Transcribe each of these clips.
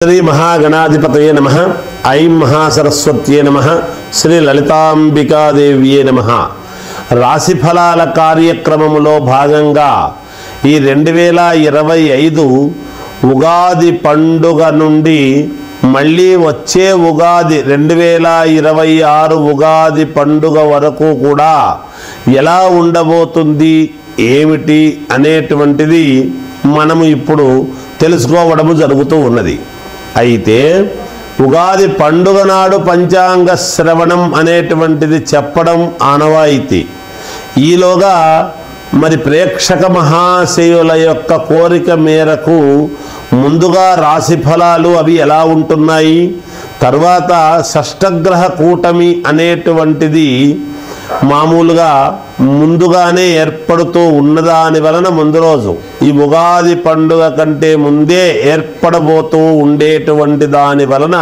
श्री महागणाधिपतये नमः। ऐं महासरस्वत्ये नमः। श्री ललितांबिकादेव्ये नमः। రాశిఫలాల కార్యక్రమములో భాగంగా ఈ 2025 ఉగాది పండుగ నుండి మళ్ళీ వచ్చే ఉగాది 2026 ఉగాది పండుగ వరకు కూడా ఎలా ఉండబోతుంది ఏమిటి అనేటువంటిది మనము ఇప్పుడు తెలుసుకోవడం జరుగుతూ ఉన్నది. అయితే ఉగాది పండుగ నాడు పంచాంగ శ్రవణం అనేటువంటిది చెప్పడం ఆనవాయితీ. ఈలోగా మరి ప్రేక్షక మహాశయుల యొక్క కోరిక మేరకు ముందుగా రాశి ఫలాలు అవి ఎలా ఉంటున్నాయి, తర్వాత షష్టగ్రహ కూటమి అనేటువంటిది మామూలుగా ముందుగానే ఏర్పడుతూ ఉన్నదాని వలన ముందు రోజు ఈ ఉగాది పండుగ కంటే ముందే ఏర్పడబోతూ ఉండేటువంటి దాని వలన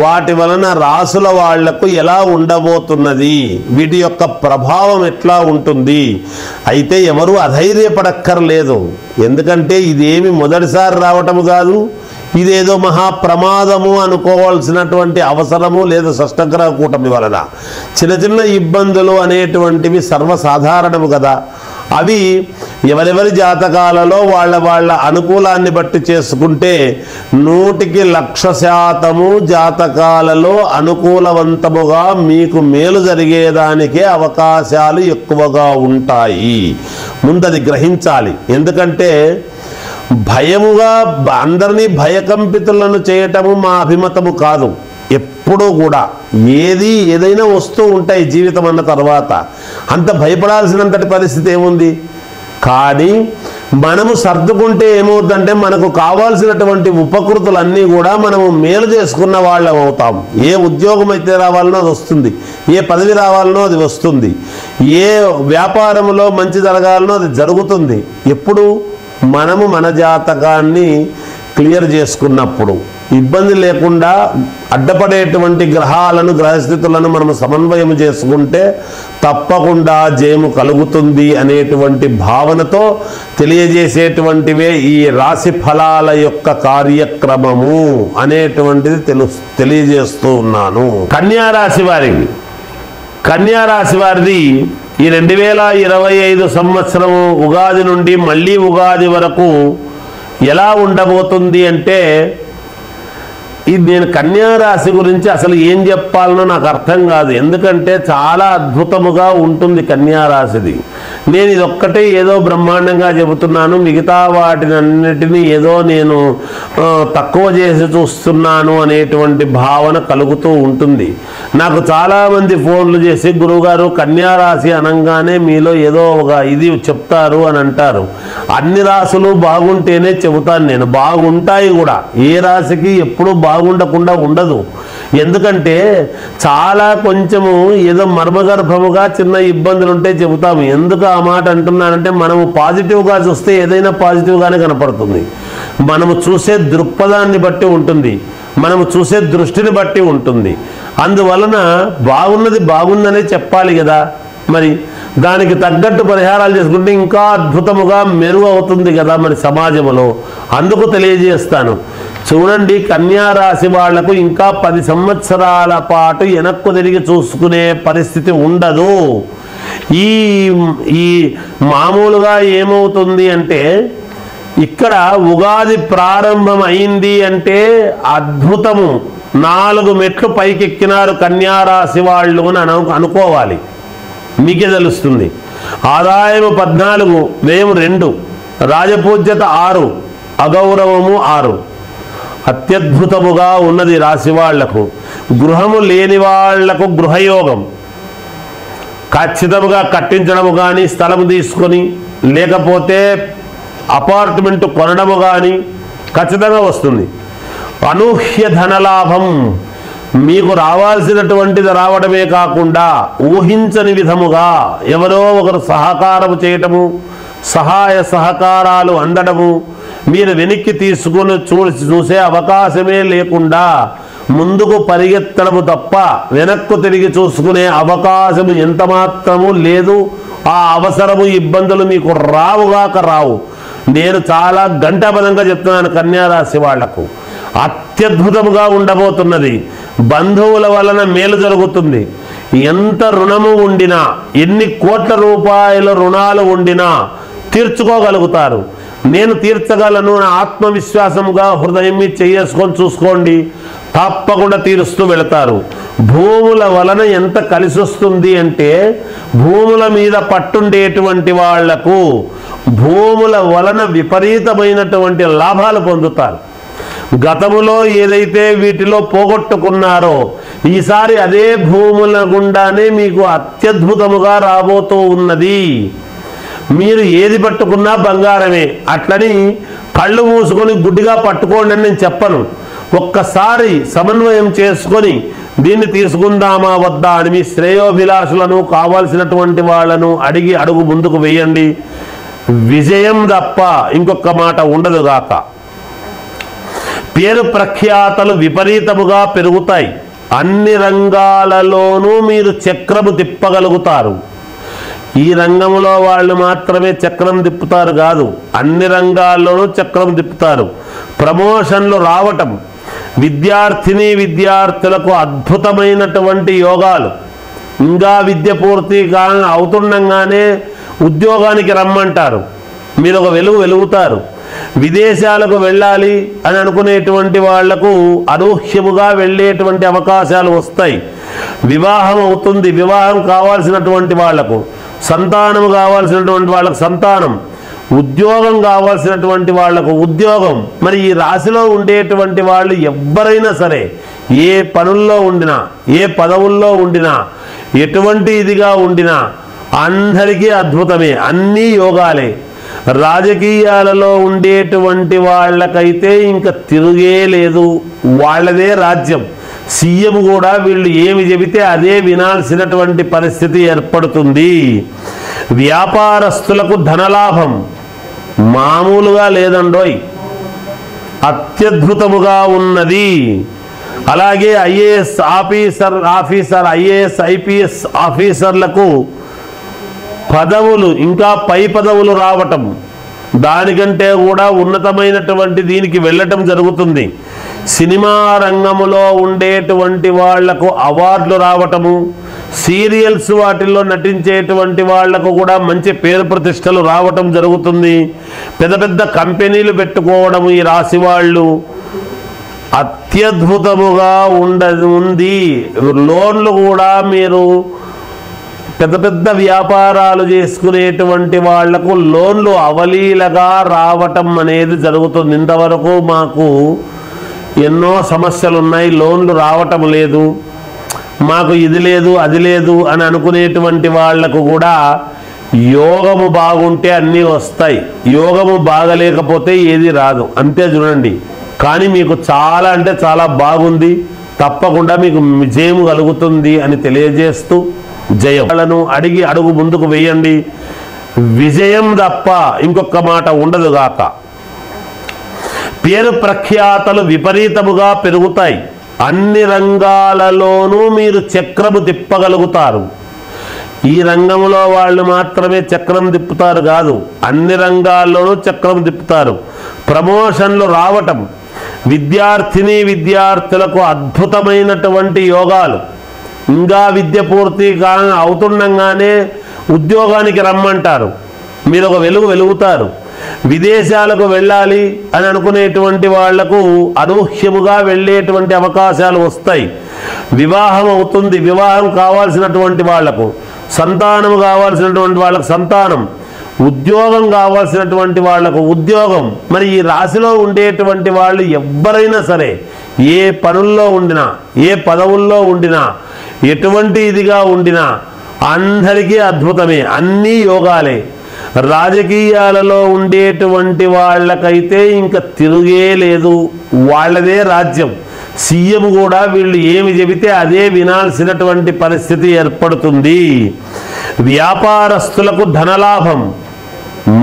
వాటి వలన రాసుల వాళ్లకు ఎలా ఉండబోతున్నది, వీటి యొక్క ప్రభావం ఎట్లా ఉంటుంది. అయితే ఎవరు అధైర్యపడక్కర్లేదు, ఎందుకంటే ఇదేమి మొదటిసారి రావటము కాదు, ఇదేదో మహాప్రమాదము అనుకోవాల్సినటువంటి అవసరము లేదు. షష్టగ్రహ కూటమి వలన చిన్న చిన్న ఇబ్బందులు అనేటువంటివి సర్వసాధారణము కదా. అవి ఎవరెవరి జాతకాలలో వాళ్ళ అనుకూలాన్ని బట్టి చేసుకుంటే 100% జాతకాలలో అనుకూలవంతముగా మీకు మేలు జరిగేదానికే అవకాశాలు ఎక్కువగా ఉంటాయి. ముందది గ్రహించాలి. ఎందుకంటే భయముగా అందరినీ భయకంపితులను చేయటము మా అభిమతము కాదు. ఎప్పుడూ కూడా ఏదైనా వస్తూ ఉంటాయి జీవితం అన్న తర్వాత, అంత భయపడాల్సినంతటి పరిస్థితి ఏముంది. కానీ మనము సర్దుకుంటే ఏమవుతుందంటే మనకు కావాల్సినటువంటి ఉపకృతులన్నీ కూడా మనము మేలు చేసుకున్న వాళ్ళం అవుతాం. ఏ ఉద్యోగం అయితే రావాలనో అది వస్తుంది, ఏ పదవి రావాలనో అది వస్తుంది, ఏ వ్యాపారంలో మంచి జరగాలనో అది జరుగుతుంది. ఎప్పుడు మనము మన జాతకాన్ని క్లియర్ చేసుకున్నప్పుడు, ఇబ్బంది లేకుండా అడ్డపడేటువంటి గ్రహాలను గ్రహస్థితులను మనము సమన్వయం చేసుకుంటే తప్పకుండా జయము కలుగుతుంది అనేటువంటి భావనతో తెలియజేసేటువంటివే ఈ రాశి ఫలాల యొక్క కార్యక్రమము అనేటువంటిది తెలియజేస్తూ ఉన్నాను. కన్యారాశి వారిది ఈ 2025 సంవత్సరము ఉగాది నుండి మళ్ళీ ఉగాది వరకు ఎలా ఉండబోతుంది అంటే, ఇది నేను కన్యారాశి గురించి అసలు ఏం చెప్పాలనో నాకు అర్థం కాదు. ఎందుకంటే చాలా అద్భుతముగా ఉంటుంది కన్యారాశిది. నేను ఇదొక్కటే ఏదో బ్రహ్మాండంగా చెబుతున్నాను, మిగతా వాటినన్నిటినీ ఏదో నేను తక్కువ చేసి చూస్తున్నాను అనేటువంటి భావన కలుగుతూ ఉంటుంది. నాకు చాలామంది ఫోన్లు చేసి, గురువుగారు కన్యారాశి అనగానే మీలో ఏదో ఒక ఇది చెప్తారు అని అంటారు. అన్ని రాశులు బాగుంటేనే చెబుతాను నేను, బాగుంటాయి కూడా. ఏ రాశికి ఎప్పుడు బాగుండకుండా ఉండదు. ఎందుకంటే చాలా కొంచెము ఏదో మర్మగర్భముగా చిన్న ఇబ్బందులు ఉంటే చెబుతాము. ఎందుకు ఆ మాట అంటున్నానంటే, మనము పాజిటివ్గా చూస్తే ఏదైనా పాజిటివ్గానే కనపడుతుంది. మనము చూసే దృక్పథాన్ని బట్టి ఉంటుంది, మనము చూసే దృష్టిని బట్టి ఉంటుంది. అందువలన బాగున్నది బాగుందనే చెప్పాలి కదా. మరి దానికి తగ్గట్టు పరిహారాలు చేసుకుంటే ఇంకా అద్భుతముగా మెరుగు అవుతుంది కదా మరి సమాజంలో. అందుకు తెలియజేస్తాను. చూడండి, కన్యారాశి వాళ్లకు ఇంకా 10 సంవత్సరాల పాటు వెనక్కు తిరిగి చూసుకునే పరిస్థితి ఉండదు. ఈ మామూలుగా ఏమవుతుంది అంటే, ఇక్కడ ఉగాది ప్రారంభం అయింది అంటే అద్భుతము, 4 మెట్లు పైకెక్కినారు కన్యారాశి వాళ్ళు అని అనుకోవాలి. మీకే తెలుస్తుంది. ఆదాయము 14, వ్యయం 2, రాజపూజ్యత 6, అగౌరవము 6. అత్యద్భుతముగా ఉన్నది రాశి వాళ్లకు. గృహము లేని వాళ్లకు గృహయోగం ఖచ్చితంగా కట్టించడము కానీ, స్థలము తీసుకొని లేకపోతే అపార్ట్మెంట్ కొనడము కానీ ఖచ్చితంగా వస్తుంది. అనూహ్య ధనలాభం, మీకు రావాల్సినటువంటిది రావడమే కాకుండా ఊహించని విధముగా ఎవరో ఒకరు సహకారము చేయటము, సహాయ సహకారాలు అందడము, మీరు వెనక్కి తీసుకుని చూసే అవకాశమే లేకుండా ముందుకు పరిగెత్తడము తప్ప వెనక్కు తిరిగి చూసుకునే అవకాశము ఎంత మాత్రము లేదు. ఆ అవసరము ఇబ్బందులు మీకు రావుగాక రావు. నేను చాలా గంటాబలంగా చెప్తున్నాను కన్యారాశి వాళ్లకు. అత్యద్భుతముగా ఉండబోతున్నది. బంధువుల వలన మేలు జరుగుతుంది. ఎంత రుణము ఉండినా, ఎన్ని కోట్ల రూపాయల రుణాలు ఉండినా తీర్చుకోగలుగుతారు. నేను తీర్చగలను నా ఆత్మవిశ్వాసముగా హృదయం చేసుకొని చూసుకోండి, తప్పకుండా తీరుస్తూ వెళతారు. భూముల వలన ఎంత కలిసి వస్తుంది అంటే, భూముల మీద పట్టుండేటువంటి వాళ్లకు భూముల వలన విపరీతమైనటువంటి లాభాలు పొందుతారు. గతములో ఏదైతే వీటిలో పోగొట్టుకున్నారో ఈసారి అదే భూముల గుండానే మీకు అత్యద్భుతముగా రాబోతూ ఉన్నది. మీరు ఏది పట్టుకున్నా బంగారమే. అట్లని కళ్ళు మూసుకొని గుడ్డిగా పట్టుకోండి అని నేను చెప్పను. ఒక్కసారి సమన్వయం చేసుకొని దీన్ని తీసుకుందామా వద్దా అని మీ శ్రేయోభిలాషులను, కావాల్సినటువంటి వాళ్ళను అడిగి అడుగు ముందుకు వేయండి. విజయం తప్ప ఇంకొక మాట ఉండదుగాక. పేరు ప్రఖ్యాతలు విపరీతముగా పెరుగుతాయి. అన్ని రంగాలలోనూ మీరు చక్రము తిప్పగలుగుతారు. ఈ రంగంలో వాళ్ళు మాత్రమే చక్రం తిప్పుతారు కాదు, అన్ని రంగాల్లోనూ చక్రం తిప్పుతారు. ప్రమోషన్లు రావటం, విద్యార్థిని విద్యార్థులకు అద్భుతమైనటువంటి యోగాలు. ఇంకా విద్య పూర్తి అవుతుండగానే ఉద్యోగానికి రమ్మంటారు. మీరు ఒక వెలుగుతారు. విదేశాలకు వెళ్ళాలి అని అనుకునేటువంటి వాళ్లకు అనూహ్యముగా వెళ్ళేటువంటి అవకాశాలు వస్తాయి. వివాహం అవుతుంది. వివాహం కావాల్సినటువంటి వాళ్లకు సంతానం, కావాల్సినటువంటి వాళ్ళకు సంతానం, ఉద్యోగం కావాల్సినటువంటి వాళ్లకు ఉద్యోగం. మరి ఈ రాశిలో ఉండేటువంటి వాళ్ళు ఎవ్వరైనా సరే, ఏ పనుల్లో ఉండినా, ఏ పదవుల్లో ఉండినా, ఎటువంటి ఇదిగా ఉండినా అందరికీ అద్భుతమే, అన్నీ యోగాలే. రాజకీయాలలో ఉండేటువంటి వాళ్ళకైతే ఇంకా తిరుగే లేదు, వాళ్ళదే రాజ్యం. సీఎం కూడా వీళ్ళు ఏమి చెబితే అదే వినాల్సినటువంటి పరిస్థితి ఏర్పడుతుంది. వ్యాపారస్తులకు ధనలాభం మామూలుగా లేదండోయ్, అత్యద్భుతముగా ఉన్నది. అలాగే ఐఏఎస్ ఆఫీసర్ ఐఏఎస్ ఐపీఎస్ ఆఫీసర్లకు పదవులు, ఇంకా పై పదవులు రావటం, దానికంటే కూడా ఉన్నతమైనటువంటి దీనికి వెళ్ళటం జరుగుతుంది. సినిమా రంగములో ఉండేటువంటి వాళ్లకు అవార్డులు రావటము, సీరియల్స్ వాటిల్లో నటించేటువంటి వాళ్లకు కూడా మంచి పేరు ప్రతిష్టలు రావటం జరుగుతుంది. పెద్ద పెద్ద కంపెనీలు పెట్టుకోవడము ఈ రాశి వాళ్ళు అత్యద్భుతముగా ఉంది. లోన్లు కూడా మీరు పెద్ద పెద్ద వ్యాపారాలు చేసుకునేటువంటి వాళ్లకు లోన్లు అవలీలగా రావటం అనేది జరుగుతుంది. ఇంతవరకు మాకు ఎన్నో సమస్యలు ఉన్నాయి, లోన్లు రావటం లేదు, మాకు ఇది లేదు అది లేదు అని అనుకునేటువంటి వాళ్లకు కూడా యోగము బాగుంటే అన్నీ వస్తాయి. యోగము బాగలేకపోతే ఏది రాదు, అంతే చూడండి. కానీ మీకు చాలా అంటే చాలా బాగుంది, తప్పకుండా మీకు విజయం కలుగుతుంది అని తెలియజేస్తూ జయం అడిగి అడుగు ముందుకు వేయండి. విజయం తప్ప ఇంకొక మాట ఉండదుగాక. పేరు ప్రఖ్యాతలు విపరీతముగా పెరుగుతాయి. అన్ని రంగాలలోనూ మీరు చక్రము తిప్పగలుగుతారు. ఈ రంగంలో వాళ్ళు మాత్రమే చక్రం తిప్పుతారు కాదు, అన్ని రంగాల్లోనూ చక్రం తిప్పుతారు. ప్రమోషన్లు రావటం, విద్యార్థిని విద్యార్థులకు అద్భుతమైనటువంటి యోగాలు. ఇంకా విద్య పూర్తి అవుతుండగానే ఉద్యోగానికి రమ్మంటారు. మీరు ఒక వెలుగుతారు. విదేశాలకు వెళ్ళాలి అని అనుకునేటువంటి వాళ్లకు అనూహ్యముగా వెళ్ళేటువంటి అవకాశాలు వస్తాయి. వివాహం అవుతుంది. వివాహం కావాల్సినటువంటి వాళ్లకు సంతానం, కావాల్సినటువంటి వాళ్ళకు సంతానం, ఉద్యోగం కావాల్సినటువంటి వాళ్లకు ఉద్యోగం. మరి ఈ రాశిలో ఉండేటువంటి వాళ్ళు ఎవ్వరైనా సరే, ఏ పనుల్లో ఉండినా, ఏ పదవుల్లో ఉండినా, ఎటువంటి ఇదిగా ఉండినా అందరికీ అద్భుతమే, అన్నీ యోగాలే. రాజకీయాలలో ఉండేటువంటి వాళ్ళకైతే ఇంకా తిరుగే లేదు, వాళ్ళదే రాజ్యం. సీఎం కూడా వీళ్ళు ఏమి చెబితే అదే వినాల్సినటువంటి పరిస్థితి ఏర్పడుతుంది. వ్యాపారస్తులకు ధనలాభం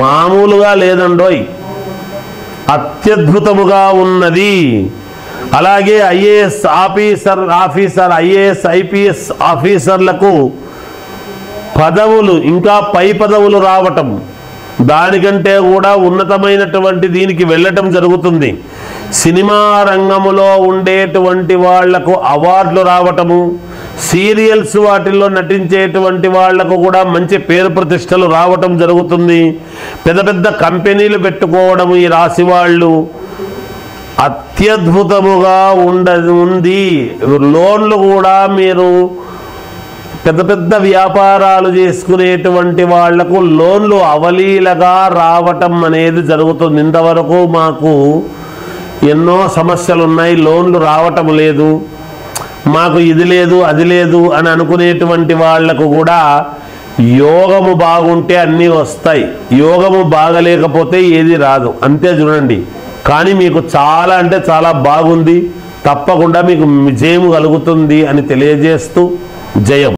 మామూలుగా లేదండోయ్, అత్యద్భుతముగా ఉన్నది. అలాగే ఐఏఎస్ ఆఫీసర్ ఐఏఎస్ ఐపీఎస్ ఆఫీసర్లకు పదవులు, ఇంకా పై పదవులు రావటం, దానికంటే కూడా ఉన్నతమైనటువంటి దీనికి వెళ్ళటం జరుగుతుంది. సినిమా రంగములో ఉండేటువంటి వాళ్లకు అవార్డులు రావటము, సీరియల్స్ వాటిల్లో నటించేటువంటి వాళ్లకు కూడా మంచి పేరు ప్రతిష్టలు రావటం జరుగుతుంది. పెద్ద పెద్ద కంపెనీలు పెట్టుకోవడము ఈ రాశి వాళ్ళు అత్యద్భుతముగా ఉంది. లోన్లు కూడా మీరు పెద్ద పెద్ద వ్యాపారాలు చేసుకునేటువంటి వాళ్లకు లోన్లు అవలీలగా రావటం అనేది జరుగుతుంది. ఇంతవరకు మాకు ఎన్నో సమస్యలు ఉన్నాయి, లోన్లు రావటం లేదు, మాకు ఇది లేదు అది లేదు అని అనుకునేటువంటి వాళ్లకు కూడా యోగము బాగుంటే అన్నీ వస్తాయి, యోగము బాగలేకపోతే ఏది రాదు. అంతే చూడండి. కానీ మీకు చాలా అంటే చాలా బాగుంది, తప్పకుండా మీకు విజయం కలుగుతుంది అని తెలియజేస్తూ జయం.